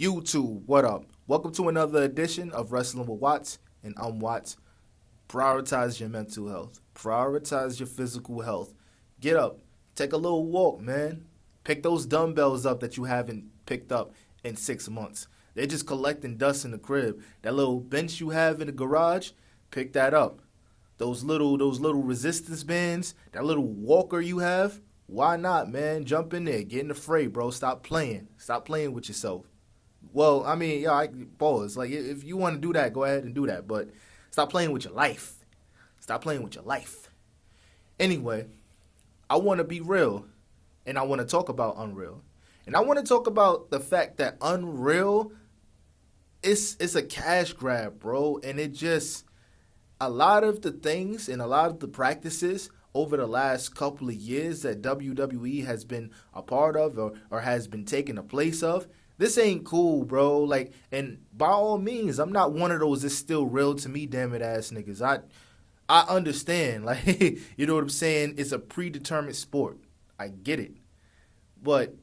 YouTube, what up? Welcome to another edition of Wrestling with Watts and Watts. Prioritize your mental health. Prioritize your physical health. Get up. Take a little walk, man. Pick those dumbbells up that you haven't picked up in 6 months. They're just collecting dust in the crib. That little bench you have in the garage, pick that up. Those little resistance bands, that little walker you have, why not, man? Jump in there. Get in the fray, bro. Stop playing. Stop playing with yourself. Well, I mean, pause. Like, if you want to do that, go ahead and do that. But stop playing with your life. Stop playing with your life. Anyway, I want to be real, and I want to talk about Unreal. And I want to talk about the fact that Unreal it's a cash grab, bro. And it just, a lot of the things and a lot of the practices over the last couple of years that WWE has been a part of or has been taking the place of, this ain't cool, bro. Like, and by all means, I'm not one of those that's still real to me, damn it ass niggas. I understand, like, you know what I'm saying? It's a predetermined sport. I get it. But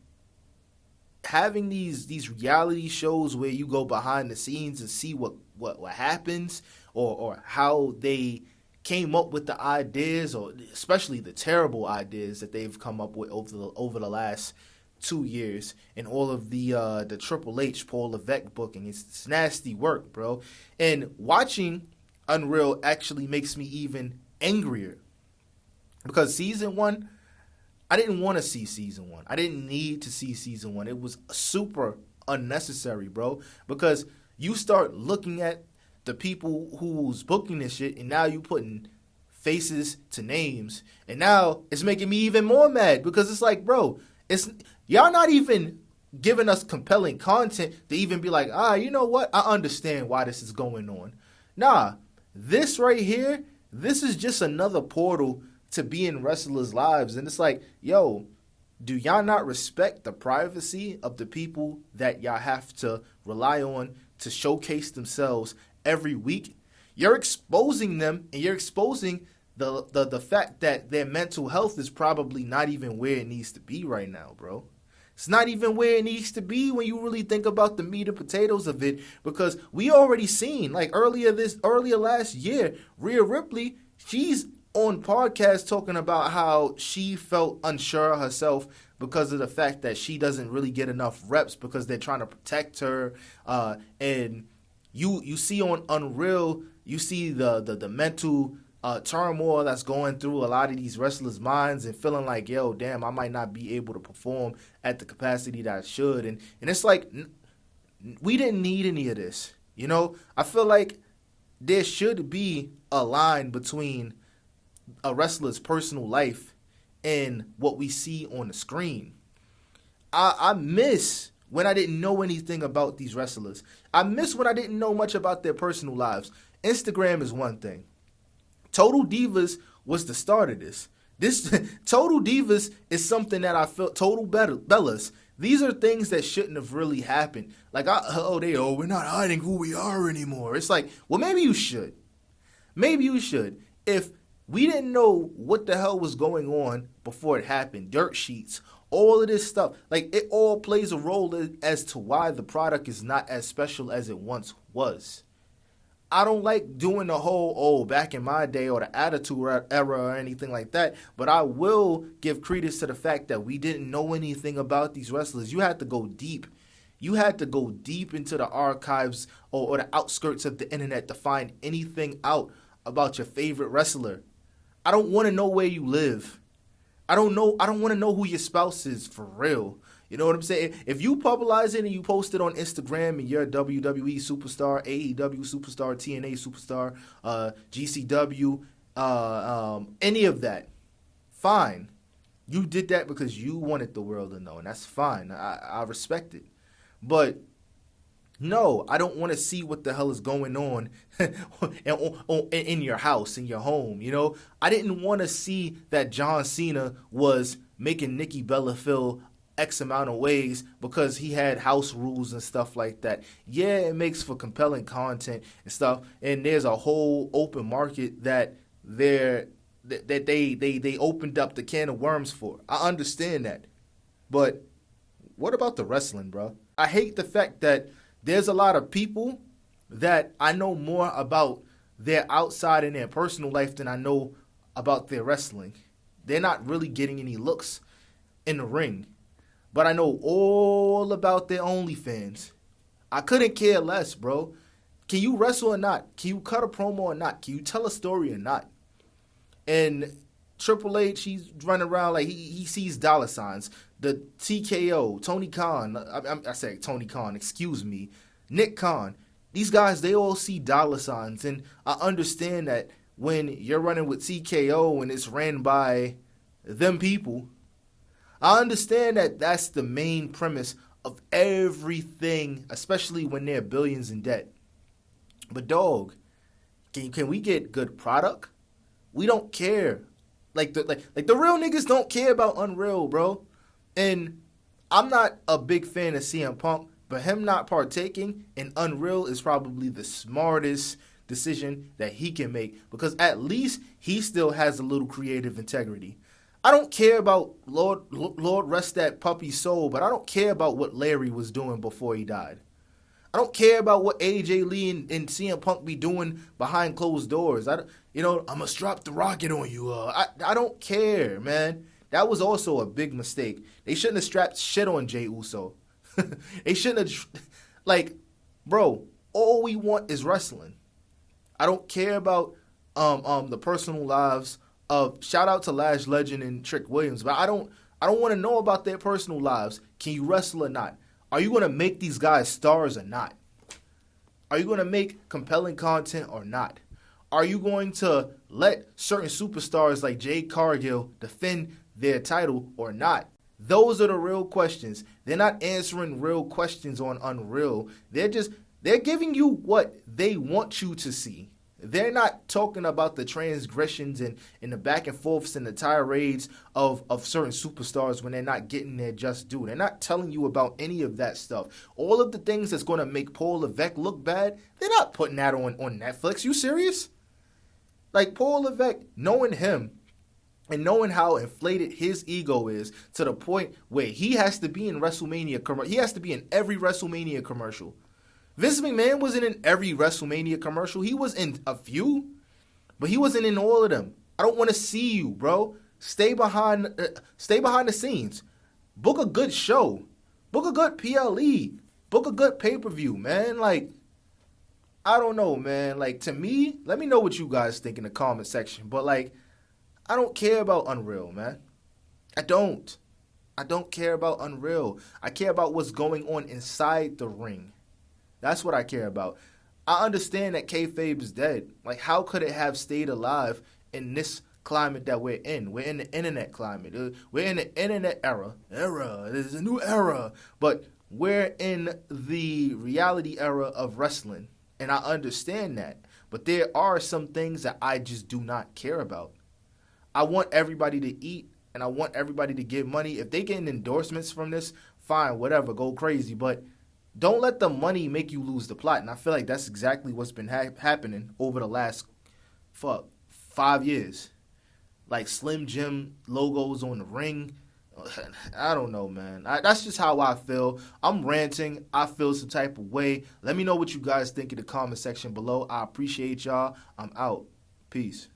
having these reality shows where you go behind the scenes and see what happens or how they came up with the ideas, or especially the terrible ideas that they've come up with over the last 2 years, and all of the Triple H, Paul Levesque booking. It's nasty work, bro. And watching Unreal actually makes me even angrier, because season 1, I didn't want to see season 1. I didn't need to see season 1. It was super unnecessary, bro, because you start looking at the people who's booking this shit, and now you putting faces to names, and now it's making me even more mad, because it's like, bro, y'all not even giving us compelling content to even be like, you know what? I understand why this is going on. Nah, this right here, this is just another portal to be in wrestlers' lives. And it's like, yo, do y'all not respect the privacy of the people that y'all have to rely on to showcase themselves every week? You're exposing them, and you're exposing the fact that their mental health is probably not even where it needs to be right now, bro. It's not even where it needs to be when you really think about the meat and potatoes of it, because we already seen, like earlier last year, Rhea Ripley, she's on podcast talking about how she felt unsure of herself because of the fact that she doesn't really get enough reps because they're trying to protect her. And you see on Unreal, you see the mental turmoil that's going through a lot of these wrestlers' minds, and feeling like, yo, damn, I might not be able to perform at the capacity that I should. And it's like, we didn't need any of this. You know, I feel like there should be a line between a wrestler's personal life and what we see on the screen. I miss when I didn't know anything about these wrestlers. I miss when I didn't know much about their personal lives. Instagram is one thing. Total Divas was the start of this. This Total Divas is something that I felt, Total Bellas. These are things that shouldn't have really happened. Like, we're not hiding who we are anymore. It's like, well, maybe you should. Maybe you should. If we didn't know what the hell was going on before it happened, dirt sheets, all of this stuff, like, it all plays a role as to why the product is not as special as it once was. I don't like doing the whole, back in my day, or the Attitude Era or anything like that, but I will give credence to the fact that we didn't know anything about these wrestlers. You had to go deep. You had to go deep into the archives or the outskirts of the internet to find anything out about your favorite wrestler. I don't want to know where you live. I don't want to know who your spouse is, for real. You know what I'm saying? If you publicize it and you post it on Instagram and you're a WWE superstar, AEW superstar, TNA superstar, GCW, any of that, fine. You did that because you wanted the world to know, and that's fine. I respect it. But no, I don't want to see what the hell is going on in your house, in your home, you know? I didn't want to see that John Cena was making Nikki Bella feel X amount of ways because he had house rules and stuff like that. Yeah, it makes for compelling content and stuff, and there's a whole open market that they opened up the can of worms for. I understand that. But what about the wrestling, bro? I hate the fact that there's a lot of people that I know more about their outside and their personal life than I know about their wrestling. They're not really getting any looks in the ring. But I know all about their OnlyFans. I couldn't care less, bro. Can you wrestle or not? Can you cut a promo or not? Can you tell a story or not? And Triple H, he's running around like he sees dollar signs. The TKO, Tony Khan, I said Tony Khan, excuse me, Nick Khan. These guys, they all see dollar signs. And I understand that when you're running with TKO and it's ran by them people, I understand that that's the main premise of everything, especially when they're billions in debt. But dog, can we get good product? We don't care. Like the real niggas don't care about Unreal, bro. And I'm not a big fan of CM Punk, but him not partaking in Unreal is probably the smartest decision that he can make, because at least he still has a little creative integrity. I don't care about Lord rest that puppy's soul, but I don't care about what Larry was doing before he died. I don't care about what AJ Lee and CM Punk be doing behind closed doors. I'm gonna drop the rocket on you. I don't care, man. That was also a big mistake. They shouldn't have strapped shit on Jey Uso. They shouldn't have, bro. All we want is wrestling. I don't care about the personal lives of, shout out to Lash Legend and Trick Williams, but I don't want to know about their personal lives. Can you wrestle or not? Are you going to make these guys stars or not? Are you going to make compelling content or not? Are you going to let certain superstars like Jade Cargill defend their title or not? Those are the real questions. They're not answering real questions on Unreal. They're giving you what they want you to see. They're not talking about the transgressions and the back and forths and the tirades of certain superstars when they're not getting their just due. They're not telling you about any of that stuff. All of the things that's going to make Paul Levesque look bad, they're not putting that on Netflix. You serious? Like, Paul Levesque, knowing him and knowing how inflated his ego is to the point where he has to be in WrestleMania commercial. He has to be in every WrestleMania commercial. Vince McMahon wasn't in every WrestleMania commercial. He was in a few, but he wasn't in all of them. I don't want to see you, bro. Stay behind the scenes. Book a good show. Book a good PLE. Book a good pay-per-view, man. Like, I don't know, man. Like, to me, let me know what you guys think in the comment section. But, like, I don't care about Unreal, man. I don't care about Unreal. I care about what's going on inside the ring. That's what I care about. I understand that kayfabe is dead. Like, how could it have stayed alive in this climate that we're in? We're in the internet climate. We're in the internet era. There's a new era. But we're in the reality era of wrestling. And I understand that. But there are some things that I just do not care about. I want everybody to eat, and I want everybody to get money. If they get endorsements from this, fine, whatever, go crazy. But don't let the money make you lose the plot. And I feel like that's exactly what's been happening over the last 5 years. Like Slim Jim logos on the ring. I don't know, man. That's just how I feel. I'm ranting. I feel some type of way. Let me know what you guys think in the comment section below. I appreciate y'all. I'm out. Peace.